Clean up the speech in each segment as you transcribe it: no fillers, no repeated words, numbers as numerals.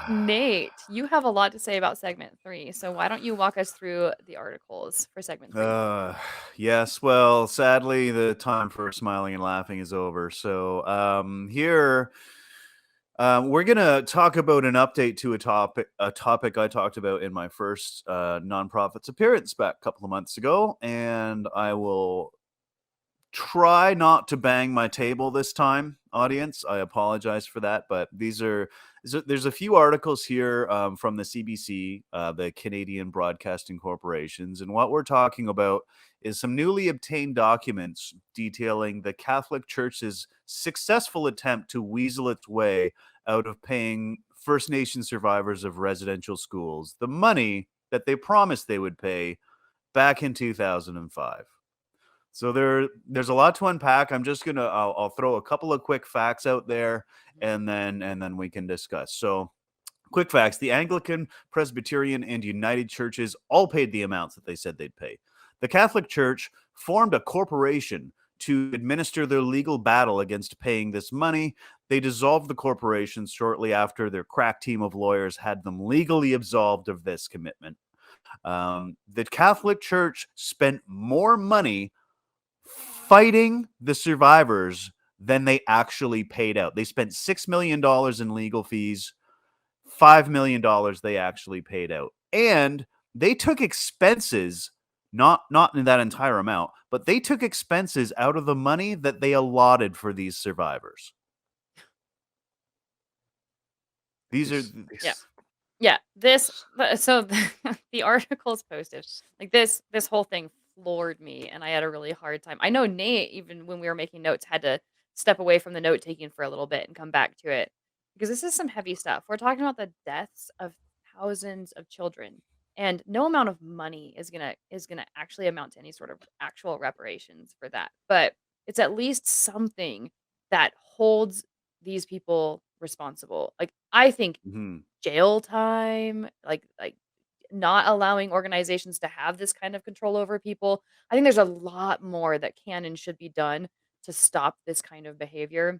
Nate, you have a lot to say about segment 3, so why don't you walk us through the articles for segment 3? Uh, yes. Well, sadly, the time for smiling and laughing is over. So, here, we're gonna talk about an update to a topic I talked about in my first nonprofits appearance back a couple of months ago, and I will try not to bang my table this time, audience. I apologize for that, but there's a few articles here from the CBC, the Canadian Broadcasting Corporations, and what we're talking about is some newly obtained documents detailing the Catholic Church's successful attempt to weasel its way out of paying First Nation survivors of residential schools the money that they promised they would pay back in 2005. So there's a lot to unpack. I'll throw a couple of quick facts out there, and then we can discuss. So quick facts: the Anglican, Presbyterian, and United Churches all paid the amounts that they said they'd pay. The Catholic Church formed a corporation to administer their legal battle against paying this money. They dissolved the corporation shortly after their crack team of lawyers had them legally absolved of this commitment. The Catholic Church spent more money fighting the survivors than they actually paid out. They spent $6 million in legal fees, $5 million they actually paid out. And they took expenses, not in that entire amount, but they took expenses out of the money that they allotted for these survivors. These are Yeah. Yeah, so the articles posted, like this whole thing floored me, and I had a really hard time. I know Nate, even when we were making notes, had to step away from the note taking for a little bit and come back to it because this is some heavy stuff. We're talking about the deaths of thousands of children, and no amount of money is gonna actually amount to any sort of actual reparations for that. But it's at least something that holds these people responsible. Like I think Mhm. jail time, like not allowing organizations to have this kind of control over people. I think there's a lot more that can and should be done to stop this kind of behavior.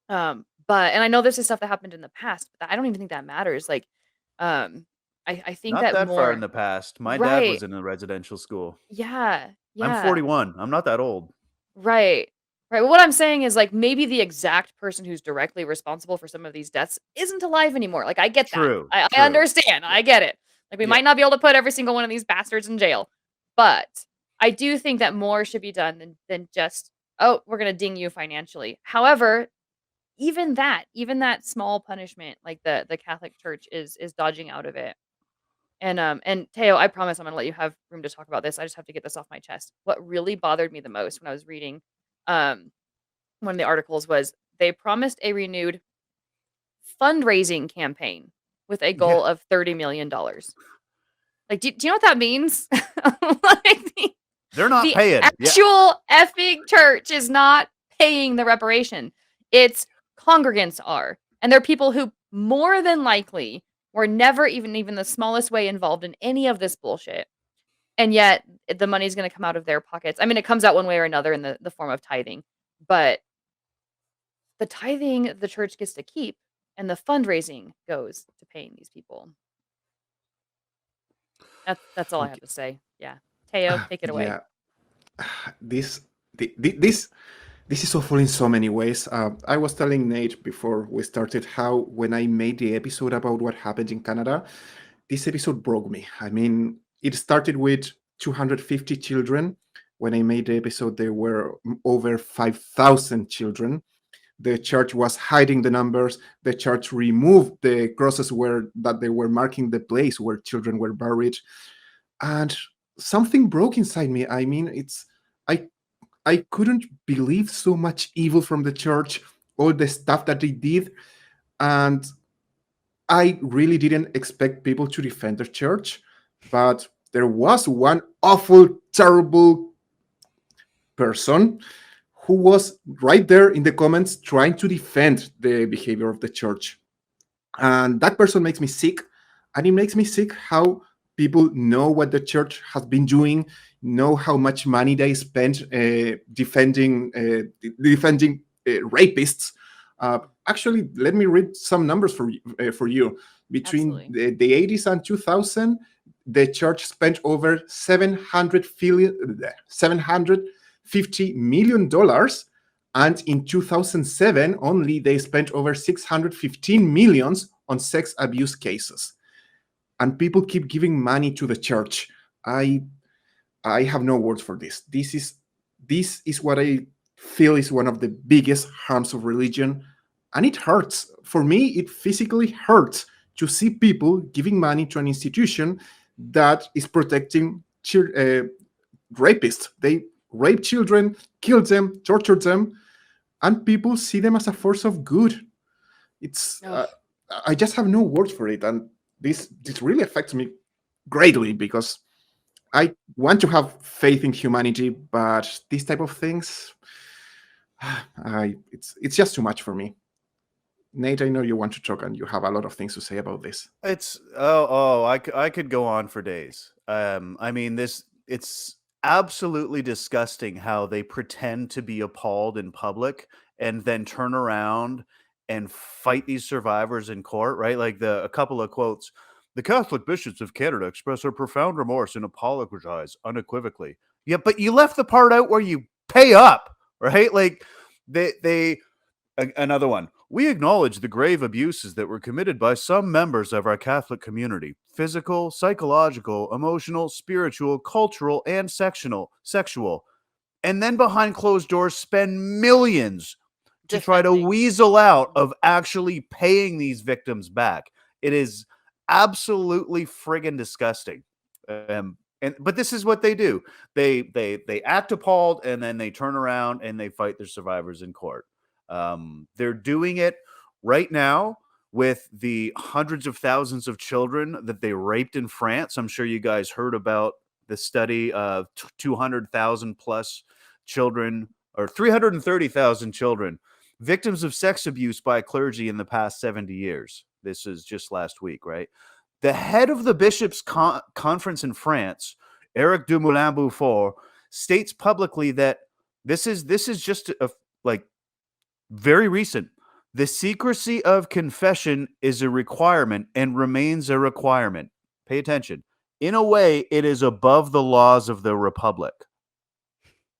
But and I know this is stuff that happened in the past, but I don't even think that matters. Like, I think Not that that far in more. the past. My dad Right. was in a residential school. Yeah. I'm Yeah. 41. I'm not that old. Right. Right. Well, what I'm saying is like maybe the exact person who's directly responsible for some of these deaths isn't alive anymore. Like I get that. True. I True. understand. Yeah. I get it. Like we Yeah. might not be able to put every single one of these bastards in jail, but I do think that more should be done than just, oh, we're gonna ding you financially. However, even that small punishment, like the Catholic Church is dodging out of it. And Teo, I promise I'm gonna let you have room to talk about this. I just have to get this off my chest. What really bothered me the most when I was reading um one of the articles was they promised a renewed fundraising campaign with a Yeah. goal of $30 million. Like, do you know what that means? Like They're not the paying. Yeah. actual effing church is not paying the reparation. Its congregants are, and they're people who more than likely were never even the smallest way involved in any of this bullshit. And yet the money's going to come out of their pockets. I mean, it comes out one way or another in the form of tithing, but the tithing the church gets to keep, and the fundraising goes to paying these people. That's all I have Okay. to say. Yeah. Teo, take it away. Yeah, this this this is awful in so many ways. I was telling Nate before we started how when I made the episode about what happened in Canada, this episode broke me. I mean, it started with 250 children. When I made the episode, there were over 5,000 children. The church was hiding the numbers. The church removed the crosses where that they were marking the place where children were buried, and something broke inside me. I mean, I I couldn't believe so much evil from the church, all the stuff that they did, and I really didn't expect people to defend the church, but there was one awful, terrible person who was right there in the comments trying to defend the behavior of the church. And that person makes me sick. And it makes me sick how people know what the church has been doing, know how much money they spent defending rapists. Actually, let me read some numbers for you. Between Absolutely. the 80s and 2000, the church spent over $750 million. And in 2007, only they spent over 615 millions on sex abuse cases. And people keep giving money to the church. I have no words for this. This is what I feel is one of the biggest harms of religion, and it hurts. For me, it physically hurts to see people giving money to an institution that is protecting rapists. They rape children, kill them, torture them, and people see them as a force of good. It's I just have no words for it, and this really affects me greatly because I want to have faith in humanity, but these type of things, it's just too much for me. Nate, I know you want to talk and you have a lot of things to say about this. It's I could go on for days. I mean, it's absolutely disgusting how they pretend to be appalled in public and then turn around and fight these survivors in court, right? Like a couple of quotes. The Catholic bishops of Canada express their profound remorse and apologize unequivocally. Yeah, but you left the part out where you pay up, right? Like another one. We acknowledge the grave abuses that were committed by some members of our Catholic community: physical, psychological, emotional, spiritual, cultural, and sexual. And then behind closed doors spend millions to try to weasel out of actually paying these victims back. It is absolutely friggin' disgusting. But this is what they do. They act appalled and then they turn around and they fight their survivors in court. They're doing it right now with the hundreds of thousands of children that they raped in France. I'm sure you guys heard about the study of 200,000 plus children, or 330,000 children, victims of sex abuse by clergy in the past 70 years. This is just last week, right? The head of the bishops' conference in France, Eric Dumoulin-Beaufort, states publicly that this is just very recent. The secrecy of confession is a requirement and remains a requirement. Pay attention. In a way, it is above the laws of the Republic.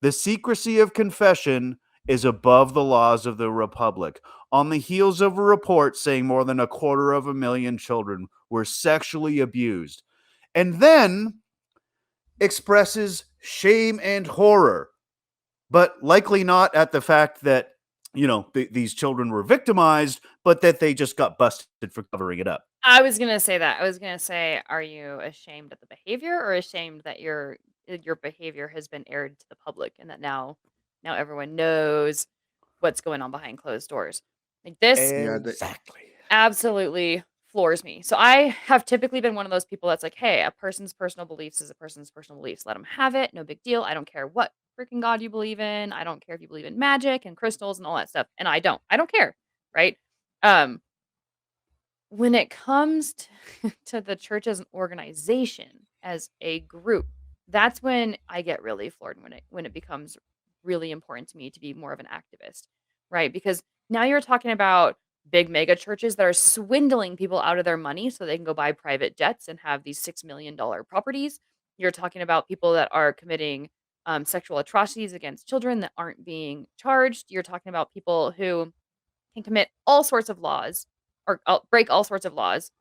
The secrecy of confession is above the laws of the Republic. On the heels of a report saying more than 250,000 children were sexually abused. And then expresses shame and horror, but likely not at the fact that these children were victimized, but that they just got busted for covering it up. I was gonna say that. I was gonna say, are you ashamed of the behavior or ashamed that your behavior has been aired to the public and that now everyone knows what's going on behind closed doors? Like this Exactly. absolutely floors me. So I have typically been one of those people that's like, hey, a person's personal beliefs is a person's personal beliefs. Let them have it. No big deal. I don't care what freaking God you believe in. I don't care if you believe in magic and crystals and all that stuff. And I don't care. Right. When it comes to the church as an organization, as a group, that's when I get really floored, when it becomes really important to me to be more of an activist, right? Because now you're talking about big mega churches that are swindling people out of their money so they can go buy private jets and have these $6 million properties. You're talking about people that are committing sexual atrocities against children that aren't being charged. You're talking about people who can commit all sorts of laws or break all sorts of laws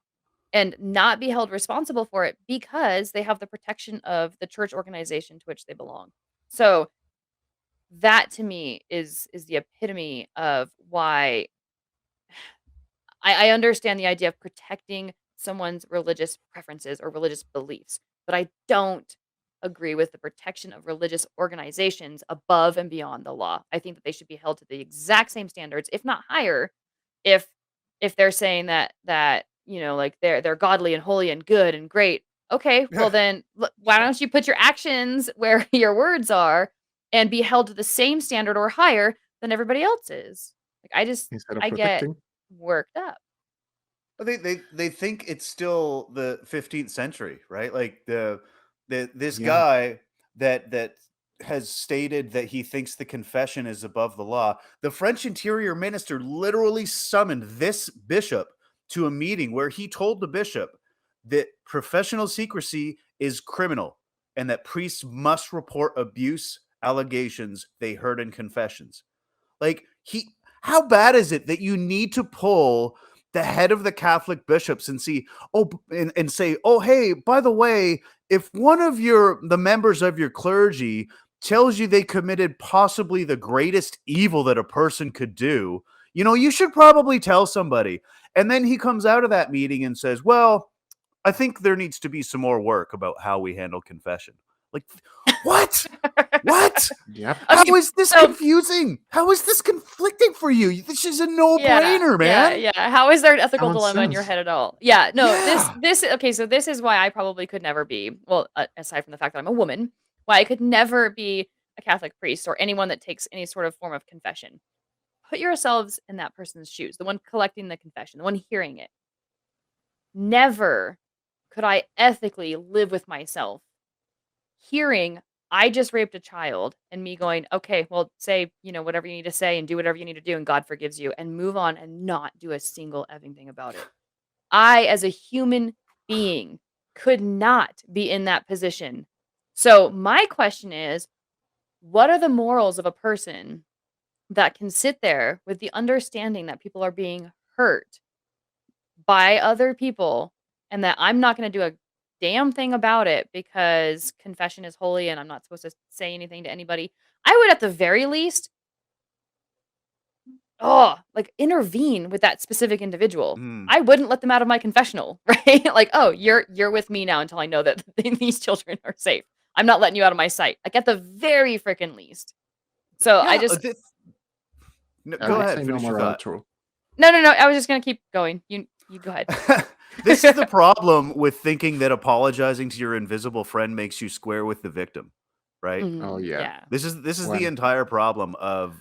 and not be held responsible for it because they have the protection of the church organization to which they belong. So that to me is the epitome of why I understand the idea of protecting someone's religious preferences or religious beliefs, but I don't agree with the protection of religious organizations above and beyond the law. I think that they should be held to the exact same standards, if not higher, if they're saying that like they're godly and holy and good and great. Okay, well then why don't you put your actions where your words are and be held to the same standard or higher than everybody else is? Like Instead of I get protecting. worked up. They think it's still the 15th century, right? Like this Yeah. guy that has stated that he thinks the confession is above the law. The French interior minister literally summoned this bishop to a meeting where he told the bishop that professional secrecy is criminal and that priests must report abuse allegations they heard in confessions. Like, how bad is it that you need to pull the head of the Catholic bishops and and say, oh, hey, by the way, if one of the members of your clergy tells you they committed possibly the greatest evil that a person could do, you should probably tell somebody. And then he comes out of that meeting and says, well, I think there needs to be some more work about how we handle confession. Like, what? What? Yep. How Okay, is this so confusing? How is this conflicting for you? This is a yeah, no-brainer, man. yeah. How is there an ethical Common dilemma in your sense. head at all? Yeah, no, Yeah. okay, so this is why I probably could never be, well, aside from the fact that I'm a woman, why I could never be a Catholic priest or anyone that takes any sort of form of confession. Put yourselves in that person's shoes, the one collecting the confession, the one hearing it. Never could I ethically live with myself hearing I just raped a child and me going, okay, well, say, whatever you need to say and do whatever you need to do and God forgives you and move on and not do a single effing thing about it. I, as a human being, could not be in that position. So my question is, what are the morals of a person that can sit there with the understanding that people are being hurt by other people and that I'm not going to do a damn thing about it because confession is holy and I'm not supposed to say anything to anybody? I would at the very least like intervene with that specific individual. Mm. I wouldn't let them out of my confessional, right? Like, oh, you're with me now until I know that these children are safe. I'm not letting you out of my sight. Like at the very freaking least. So I Yeah. just No, I go would ahead. say no Finish your more thought. outro. no. I was just gonna keep going. You go ahead. This is the problem with thinking that apologizing to your invisible friend makes you square with the victim, right? Oh yeah. Yeah. This is the When entire problem of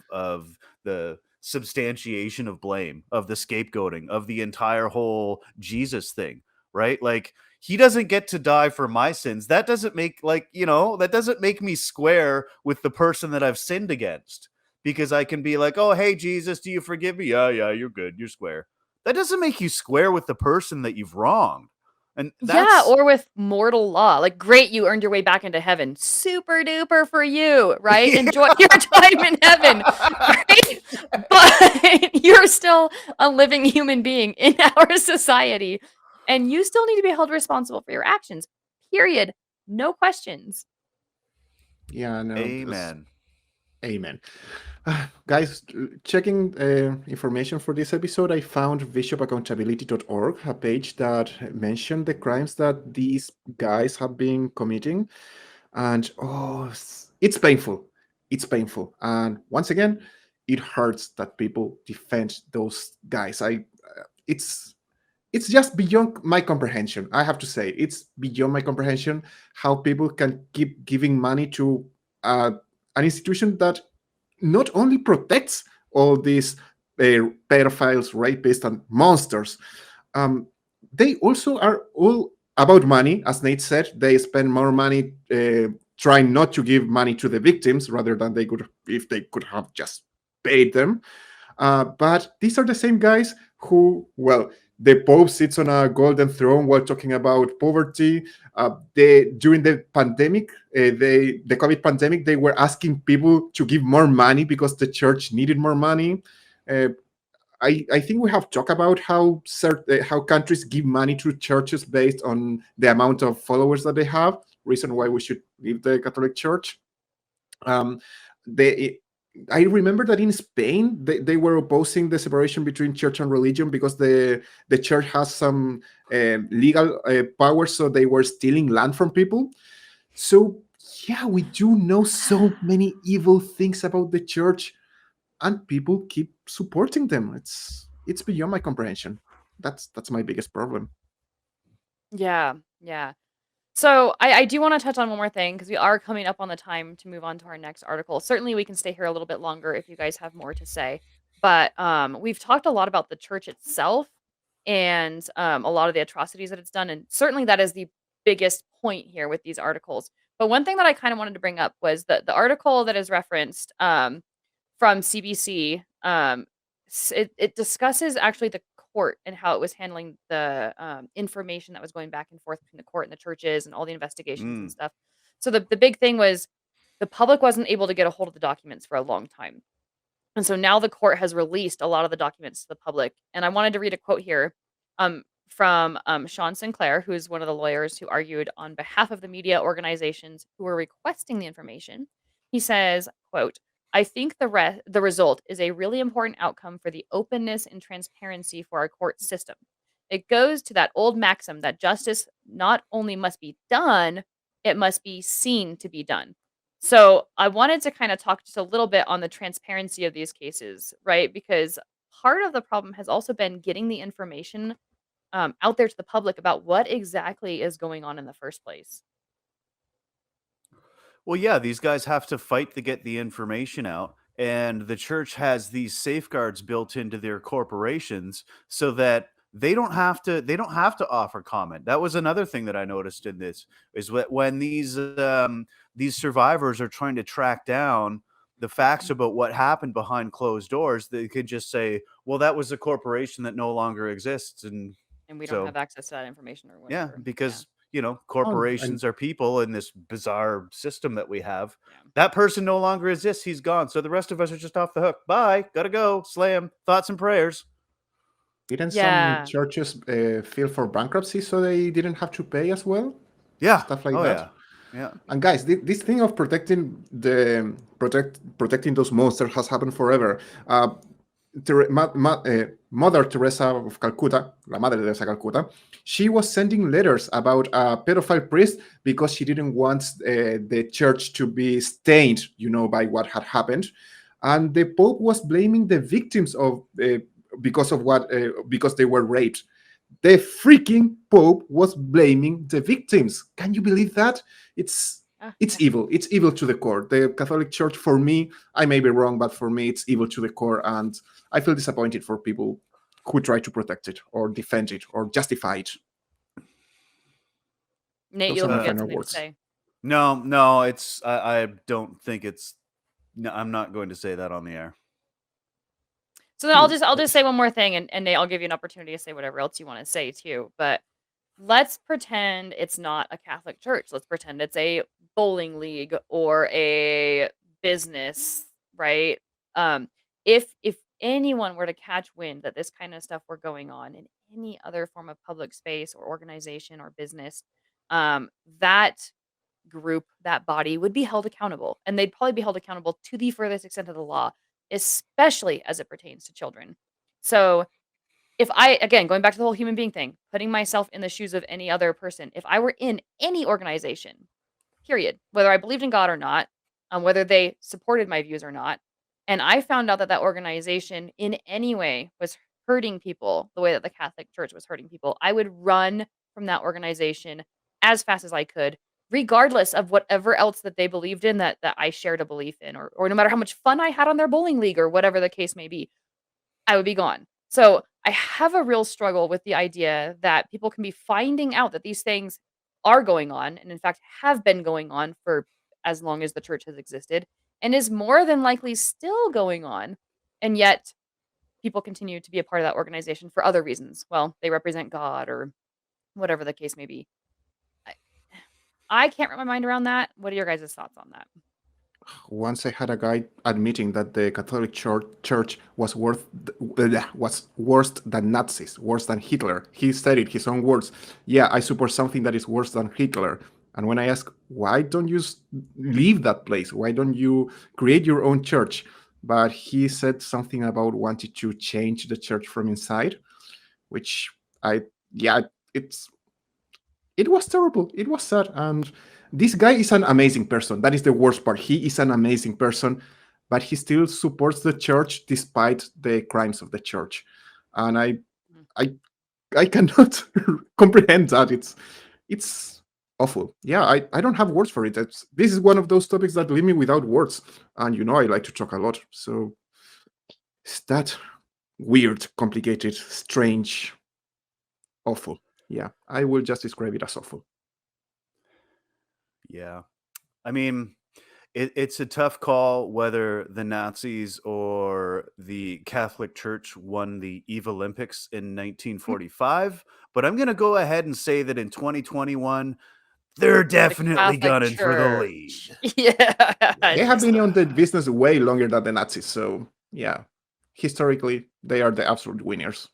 the substantiation of blame, of the scapegoating, of the entire whole Jesus thing, right? Like, he doesn't get to die for my sins. That doesn't make that doesn't make me square with the person that I've sinned against, because I can be like, "Oh, hey Jesus, do you forgive me?" Yeah, you're good. You're square. That doesn't make you square with the person that you've wronged. And Yeah, that's or with mortal law. Like, great, you earned your way back into heaven. Super duper for you, right? Enjoy your time in heaven, right? But you're still a living human being in our society, and you still need to be held responsible for your actions. Period. No questions. yeah, no, Amen. amen. Guys, checking information for this episode, I found bishopaccountability.org, a page that mentioned the crimes that these guys have been committing. And it's painful. It's painful. And once again, it hurts that people defend those guys. It's just beyond my comprehension. I have to say, it's beyond my comprehension how people can keep giving money to an institution that not only protects all these pedophiles, rapists, and monsters, they also are all about money. As Nate said, they spend more money trying not to give money to the victims rather than if they could have just paid them. But these are the same guys who, well, the Pope sits on a golden throne while talking about poverty. During the pandemic, the COVID pandemic, they were asking people to give more money because the church needed more money. I think we have talked about how countries give money to churches based on the amount of followers that they have. Reason why we should leave the Catholic Church. I remember that in Spain, they were opposing the separation between church and religion because the church has some legal power, so they were stealing land from people. So, yeah, we do know so many evil things about the church, and people keep supporting them. It's beyond my comprehension. That's my biggest problem. Yeah. So I do want to touch on one more thing because we are coming up on the time to move on to our next article. Certainly, we can stay here a little bit longer if you guys have more to say. But we've talked a lot about the church itself and a lot of the atrocities that it's done, and certainly that is the biggest point here with these articles. But one thing that I kind of wanted to bring up was the article that is referenced from CBC. It discusses actually the court and how it was handling the information that was going back and forth between the court and the churches and all the investigations and stuff. So the big thing was the public wasn't able to get a hold of the documents for a long time. And so now the court has released a lot of the documents to the public. And I wanted to read a quote here from Sean Sinclair, who is one of the lawyers who argued on behalf of the media organizations who were requesting the information. He says, quote, I think the result is a really important outcome for the openness and transparency for our court system. It goes to that old maxim that justice not only must be done, it must be seen to be done. So I wanted to kind of talk just a little bit on the transparency of these cases, right? Because part of the problem has also been getting the information out there to the public about what exactly is going on in the first place. Well, yeah, these guys have to fight to get the information out, and the church has these safeguards built into their corporations so that they don't have to offer comment. That was another thing that I noticed in this is that when these survivors are trying to track down the facts about what happened behind closed doors, they could just say, "Well, that was a corporation that no longer exists," and And we don't have so access to that information or yeah, whatever. because And corporations are people in this bizarre system that we have. Yeah. That person no longer exists. He's gone. So the rest of us are just off the hook. Bye. Gotta go. Slam. Thoughts and prayers. didn't some Yeah. churches file for bankruptcy so they didn't have to pay as well? Yeah. Stuff like Oh that. yeah. Yeah. And guys, this thing of protecting those monsters has happened forever. Mother Teresa of Calcutta, la Madre Teresa de Calcutta, she was sending letters about a pedophile priest because she didn't want the church to be stained, by what had happened, and the Pope was blaming the victims of because they were raped. The freaking Pope was blaming the victims. Can you believe that? It's evil. It's evil to the core. The Catholic Church, for me, I may be wrong, but for me, it's evil to the core, and I feel disappointed for people who try to protect it or defend it or justify it. Nate, Those you are look my like you had final something to words. say. No, it's I don't think it's no, I'm not going to say that on the air. So then I'll just say one more thing, and Nate, I'll give you an opportunity to say whatever else you want to say too. But let's pretend it's not a Catholic church. Let's pretend it's a bowling league or a business, right? If anyone were to catch wind that this kind of stuff were going on in any other form of public space or organization or business, that group, that body would be held accountable, and they'd probably be held accountable to the furthest extent of the law, especially as it pertains to children. So if I, again, going back to the whole human being thing, putting myself in the shoes of any other person, if I were in any organization, period, whether I believed in God or not, whether they supported my views or not, and I found out that that organization in any way was hurting people the way that the Catholic Church was hurting people, I would run from that organization as fast as I could, regardless of whatever else that they believed in that I shared a belief in, or no matter how much fun I had on their bowling league or whatever the case may be, I would be gone. So I have a real struggle with the idea that people can be finding out that these things are going on, and in fact have been going on for as long as the church has existed, and is more than likely still going on. And yet people continue to be a part of that organization for other reasons. Well, they represent God or whatever the case may be. I, I can't wrap my mind around that. What are your guys' thoughts on that? Once I had a guy admitting that the Catholic Church was worse than Nazis, worse than Hitler. He said it, his own words. Yeah, I support something that is worse than Hitler. And when I ask, why don't you leave that place? Why don't you create your own church? But he said something about wanting to change the church from inside, which it was terrible. It was sad. And this guy is an amazing person. That is the worst part. He is an amazing person, but he still supports the church despite the crimes of the church. And I cannot comprehend that. It's awful. Yeah, I don't have words for it. This is one of those topics that leave me without words. And I like to talk a lot. So it's that weird, complicated, strange, awful. Yeah, I will just describe it as awful. Yeah. I mean, it's a tough call whether the Nazis or the Catholic Church won the Eve Olympics in 1945, but I'm going to go ahead and say that in 2021, they're The definitely Catholic gunning for the lead. Church. Yeah. They have just- been on the business way longer than the Nazis, so yeah, historically they are the absolute winners.